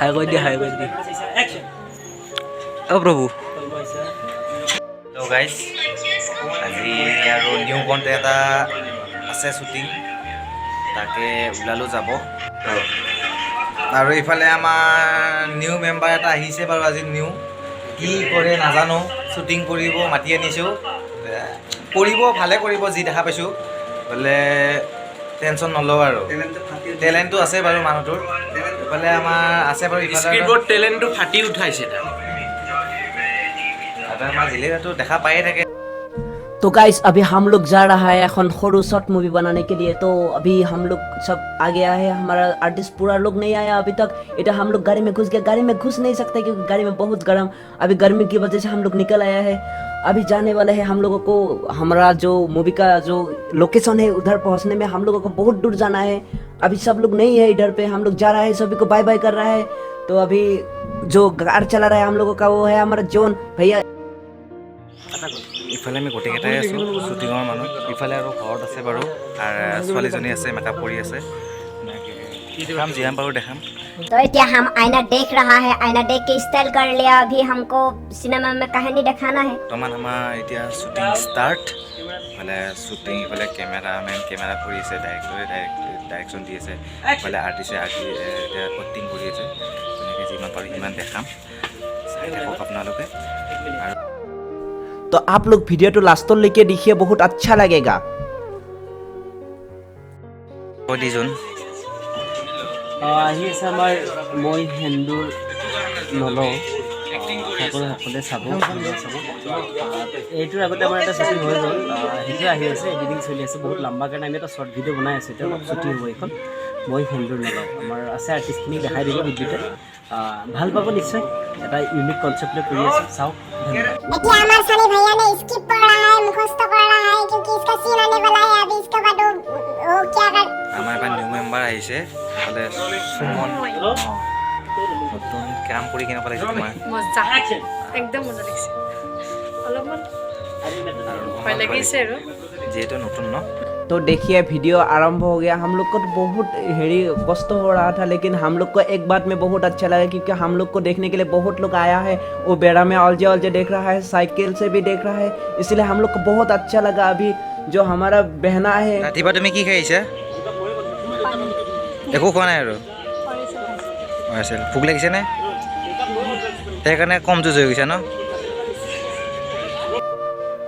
High কৰি দিয়া অ প্ৰভু। তো গাইজ আজি আৰু নিউ কণ্টেণ্ট এটা আছে শ্বুটিং, তাকে ওলালোঁ যাব। আৰু ইফালে আমাৰ নিউ মেম্বাৰ এটা আহিছে বাৰু, আজি নিউ কি কৰে নাজানো, শ্বুটিং কৰিব মাতি আনিছোঁ, কৰিব ভালে কৰিব যি দেখা পাইছোঁ, বোলে টেনশ্যন নলওঁ আৰু টেলেণ্টটো আছে বাৰু মানুহটোৰ। ইফালে আমাৰ আছে বাৰু, ইফালে টেলেণ্টটো ফাটি উঠাইছে। আমাৰ জিলেটো দেখা পায়ে থাকে। तो गाइस अभी हम लोग जा रहा है এখন खोरू शॉर्ट मूवी बनाने के लिए। तो अभी हम लोग सब आ गया है, हमारा आर्टिस्ट पूरा लोग नहीं आया अभी तक। इधर हम लोग गाड़ी में घुस गए, गाड़ी में घुस नहीं सकते क्योंकि गाड़ी में बहुत गर्म, अभी गर्मी की वजह से हम लोग निकल आया है। अभी जाने वाले हैं हम लोगों को, हमारा जो मूवी का जो लोकेशन है उधर पहुंचने में हम लोगों को बहुत दूर जाना है। अभी सब लोग नहीं है इधर पे, हम लोग जा रहा है, सभी को बाय बाय कर रहा है। तो अभी जो कार चला रहा है हम लोगों का वो है हमारा जॉन भैया। ইফালে আমি গোটেইকেইটাই আছোঁ শ্বুটিঙৰ মানুহ, ইফালে আৰু ঘৰত আছে বাৰু, আৰু ছোৱালীজনী আছে মেকআপ কৰি আছে, দেখাম যিমান পাৰোঁ দেখাম। तो इतना हम आईना देख रहा है, आईना देख के स्टाइल कर लिया। अभी हमको सिनेमा में कहानी दिखाना है। বৰ্তমান আমাৰ এতিয়া শ্বুটিং ষ্টাৰ্ট, ইফালে শ্বুটিং, ইফালে কেমেৰামেন কেমেৰা কৰি আছে, ডাইৰেক্টৰে ডাইৰেকশ্যন দি আছে, ইফালে আৰ্টিষ্টে এতিয়া এক্টিং কৰি আছে। তেনেকৈ যিমান পাৰোঁ সিমান দেখাম, চাই থাকক আপোনালোকে। আৰু तो आप लोग वीडियो तो लास्ट लेके देखिए, बहुत अच्छा लगेगा। দিজন আহি আছে আমাৰ মই সেন্দুৰ নলওঁ, সকলোৱে চাব। এইটোৰ আগতে আমাৰ এটা শ্বুটিং হৈ গ'ল, সেইটো আহি আছে, এডিটিং চলি আছে বহুত লম্বা, কাৰণে আমি এটা শ্বৰ্ট ভিডিঅ' বনাই আছোঁ। এতিয়া শ্বুটিং হ'ব এইখন মই সেন্দুৰ নলওঁ। আমাৰ আছে আৰ্টিষ্টখিনিক দেখাই দিব ভিডিঅ'তে, ভাল পাব নিশ্চয়। এটা ইউনিক কনচেপ্ট লৈ কৰি আছোঁ, চাওক। देखिए हमारे सनी भैया ने स्किप कर रहा है, मुखस्त कर रहा है क्योंकि इसका सीन आने वाला है। अभी इसके बाद वो क्या कर আমাৰ এবাৰ নিউ মেম্বাৰ আহিছে, ইফালে সুমন। নতুন কাম কৰি কেনেকুৱা লাগিছে তোমাৰ? মজা, একদম মজা লাগিছে। অলপমান ভয় লাগিছে আৰু যিহেতু নতুন ন। तो देखिए वीडियो आरंभ हो गया। हम लोग को तो बहुत हेरी कष्ट हो रहा था, लेकिन हम लोग को एक बात में बहुत अच्छा लगा क्योंकि हम लोग को देखने के लिए बहुत लोग आया है। वो बेड़ा में अलजे देख रहा है, साइकिल से भी देख रहा है, इसलिए हम लोग को बहुत अच्छा लगा। अभी जो हमारा बहना है, ৰাতিপুৱা তুমি কি খাইছা? একো খোৱা নাই আৰু আছিল, ভোক লাগিছে নে? সেইকাৰণে কম জুজ হৈ গৈছে ন।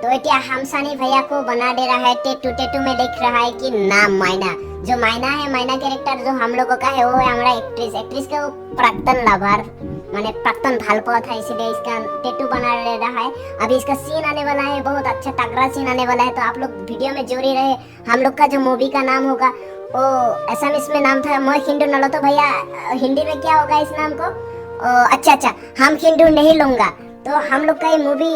तो इतना हम सनी भैया को बना दे रहा है। टेटू टेटू में देख रहा है कि नाम मायना, जो मायना है, मायना कैरेक्टर जो हम लोगों का है वो है हमारा एक्ट्रेस का वो प्राक्तन लवर, माने प्राक्तन भालपा था, इसीलिए इसका टेटू बना ले रहा है। अभी इसका सीन आने वाला है, बहुत अच्छा तगड़ा सीन आने वाला है, तो आप लोग वीडियो में जोड़े रहे। हम लोग का जो मूवी का नाम होगा वो एसएमएस में नाम था मैं हिंदू न लो, तो भैया हिंदी में क्या होगा इस नाम को? अच्छा हम हिंदू नहीं लूँगा। तो हम लोग का ये मूवी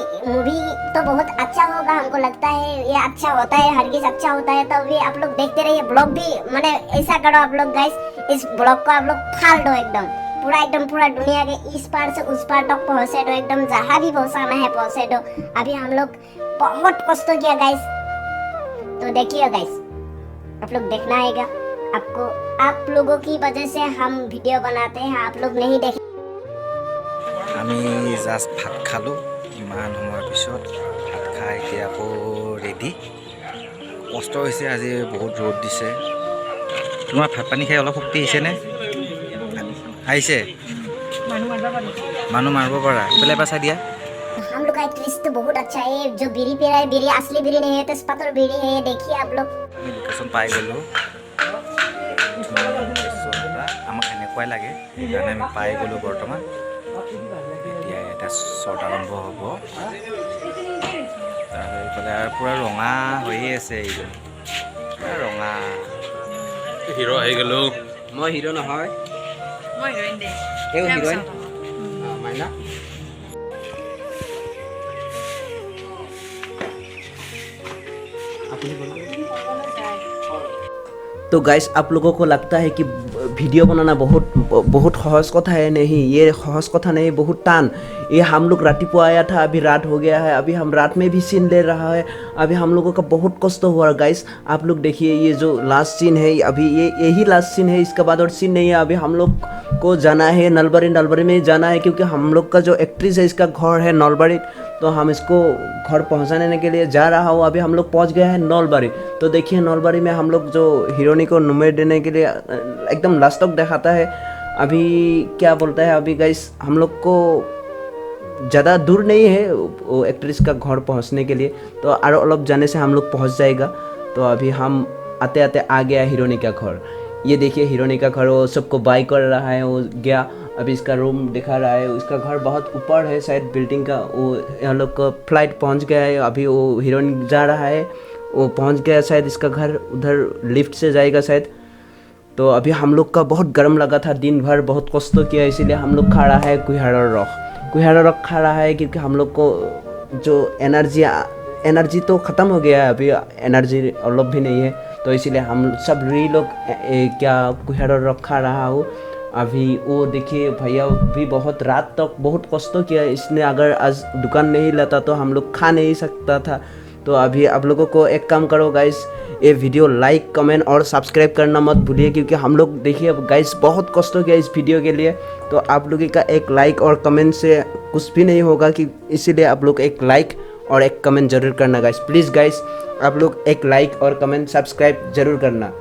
तो बहुत अच्छा होगा, हमको लगता है ये अच्छा होता है, हरगिज अच्छा होता है। तो भी आप लोग देखते रहिए। ब्लॉग भी माने ऐसा करो आप लोग गाइस, इस ब्लॉग को आप लोग फाड़ दो एकदम पूरा दुनिया के इस पार से उस पार तक पहुँचे दो, एकदम जहाँ भी पहुँचाना है पहुँचे दो। अभी हम लोग बहुत कष्ट किया गाइस, तो देखिए गाइस, आप लोग देखना आएगा आपको। आप लोगों की वजह से हम वीडियो बनाते हैं, आप लोग नहीं देख। আমি জাষ্ট ভাত খালোঁ, ইমান সময়ৰ পিছত ভাত খাই এতিয়া আকৌ ৰেডি। কষ্ট হৈছে আজি, বহুত ৰ'দ দিছে। তোমাৰ ভাত পানী খাই অলপ শক্তি আহিছেনে? আহিছে? মানুহ মাৰিব পাৰা? এইফালে এবাৰ চাই দিয়া। हम लोग का ट्विस्ट तो बहुत अच्छा है। जो बीड़ी पे रहा है, बीड़ी असली बीड़ी नहीं है, तेजपत्ता बीड़ी है, ये देखिए आप लोग। আমি লোকেশ্যন পাই গ'লোঁ, আমাক এনেকুৱাই লাগে, সেইকাৰণে আমি পাই গ'লোঁ বৰ্তমান। এতিয়া এটা শ্বৰ্ট আৰম্ভ হ'ব। তাৰপিছত এইফালে আৰু পূৰা ৰঙা হৈয়ে আছে, এইজন পূৰা ৰঙা। হিৰো আহি গ'লোঁ। মই হিৰো নহয়, মই হিৰইন দে। এই হিৰইন মাইনা। तो गाइस आप लोगों को लगता है कि वीडियो बनाना बहुत सहज कथा है नहीं, ये सहज कथा नहीं, बहुत टान। ये हम लोग रातिपुआ आया था, अभी रात हो गया है, अभी हम रात में भी सीन ले रहा है, अभी हम लोगों का बहुत कष्ट हुआ गाइस। आप लोग देखिए ये जो लास्ट सीन है, अभी यही लास्ट सीन है, इसके बाद और सीन नहीं है। अभी हम लोग को जाना है नलबाड़ी में जाना है, क्योंकि हम लोग का जो एक्ट्रेस है इसका घर है नलबाड़ी, तो हम इसको घर पहुंचाने के लिए जा रहा हूँ। अभी हम लोग पहुंच गए हैं नलबाड़ी। तो देखिए नलबाड़ी में हम लोग जो हीरोइनी को नुमेर देने के लिए एकदम लास्ट तक दिखाता है। अभी क्या बोलता है अभी गाइस, हम लोग को ज़्यादा दूर नहीं है वो एक्ट्रेस का घर पहुंचने के लिए, तो और अलग जाने से हम लोग पहुंच जाएगा। तो अभी हम आते आते आ गया हीरोइनी का घर। ये देखिए हीरोइनी का घर, वो सबको बाय कर रहा है, वो गया। अभी इसका रूम दिखा रहा है, उसका घर बहुत ऊपर है शायद बिल्डिंग का। वो हम लोग का फ्लाइट पहुंच गया है, अभी वो हीरोइन जा रहा है, वो पहुंच गया शायद इसका घर, उधर लिफ्ट से जाएगा शायद। तो अभी हम लोग का बहुत गर्म लगा था, दिन भर बहुत कष्ट किया, इसीलिए हम लोग खा रहा है कुहाड़ा रख खा रहा है, क्योंकि हम लोग को जो एनर्जी तो ख़त्म हो गया है, अभी एनर्जी अलग भी नहीं है। तो इसीलिए हम सब लोग क्या कुहाड़ा रख खा रहा हो। अभी वो देखिए भैया भी बहुत रात तक बहुत कष्ट किया, इसने अगर आज दुकान नहीं लाता तो हम लोग खा नहीं सकता था। तो अभी आप लोगों को एक काम करो गाइस, ये वीडियो लाइक कमेंट और सब्सक्राइब करना मत भूलिए, क्योंकि हम लोग देखिए गाइस बहुत कष्ट किया इस वीडियो के लिए। तो आप लोगों का एक लाइक और कमेंट से कुछ भी नहीं होगा, कि इसीलिए आप लोग एक लाइक और एक कमेंट ज़रूर करना गाइस, प्लीज़ गाइस आप लोग एक लाइक और कमेंट सब्सक्राइब ज़रूर करना।